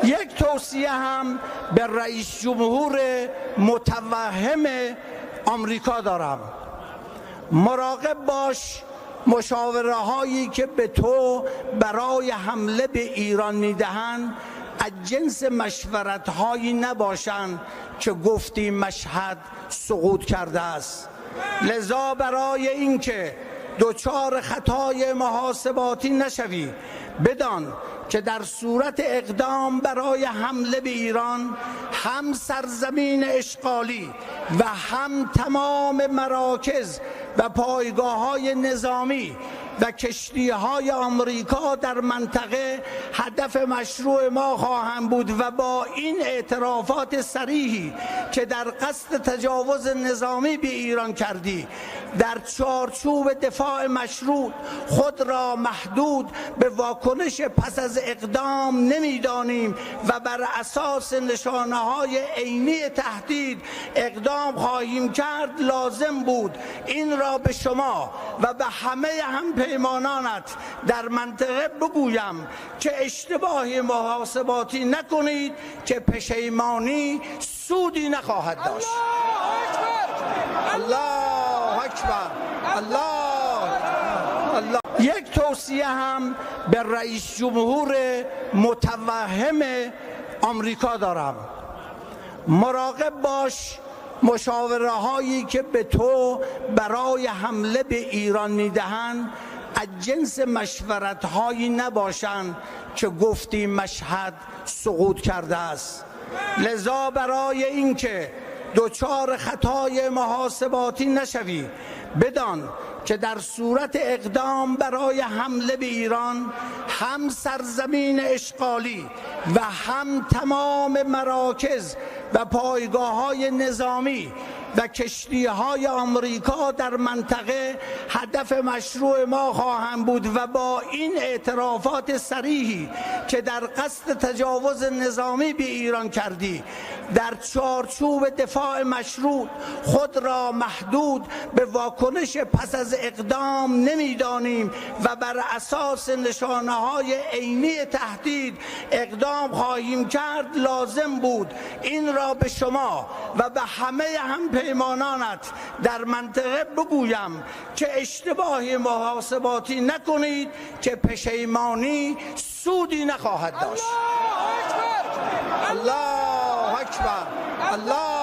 یک توصیه هم به رئیس جمهور متوهم آمریکا دارم. مراقب باش مشاوره هایی که به تو برای حمله به ایران میدهند از جنس مشورت هایی نباشند که گفتی مشهد سقوط کرده است. لذا برای اینکه دچار خطای محاسباتی نشوی، بدان که در صورت اقدام برای حمله به ایران هم سرزمین اشغالی و هم تمام مراکز و پایگاه‌های نظامی و کشتی‌های آمریکا در منطقه هدف مشروع ما خواهند بود و با این اعترافات صریحی که در قصد تجاوز نظامی به ایران کردی، در چارچوب دفاع مشروع خود را محدود به واکنش پس از اقدام نمی‌دانیم و بر اساس نشانه‌های عینی تهدید اقدام خواهیم کرد، لازم بود این را به شما و به همه همپیمانانت در منطقه بگویم که اشتباهی محاسباتی نکنید که پشیمانی سودی نخواهد داشت. الله اکبر، الله. یک توصیه هم به رئیس جمهور متوهم آمریکا دارم. مراقب باش مشاوره هایی که به تو برای حمله به ایران میدهند از جنس مشورت هایی نباشند که گفتی مشهد سقوط کرده است. لذا برای اینکه دچار خطای محاسباتی نشوی، بدان که در صورت اقدام برای حمله به ایران هم سرزمین اشغالی و هم تمام مراکز و پایگاه‌های نظامی و کشتی‌های آمریکا در منطقه هدف مشروع ما خواهند بود و با این اعترافات صریحی که در قصد تجاوز نظامی به ایران کردی، در چارچوب دفاع مشروع خود را محدود به واکنش پس از اقدام نمی‌دانیم و بر اساس نشانه‌های عینی تهدید اقدام خواهیم کرد، لازم بود این را به شما و به همه همپیمانانت در منطقه بگویم که اشتباهی محاسباتی نکنید که پشیمانی سودی نخواهد داشت. الله اکبر، الله.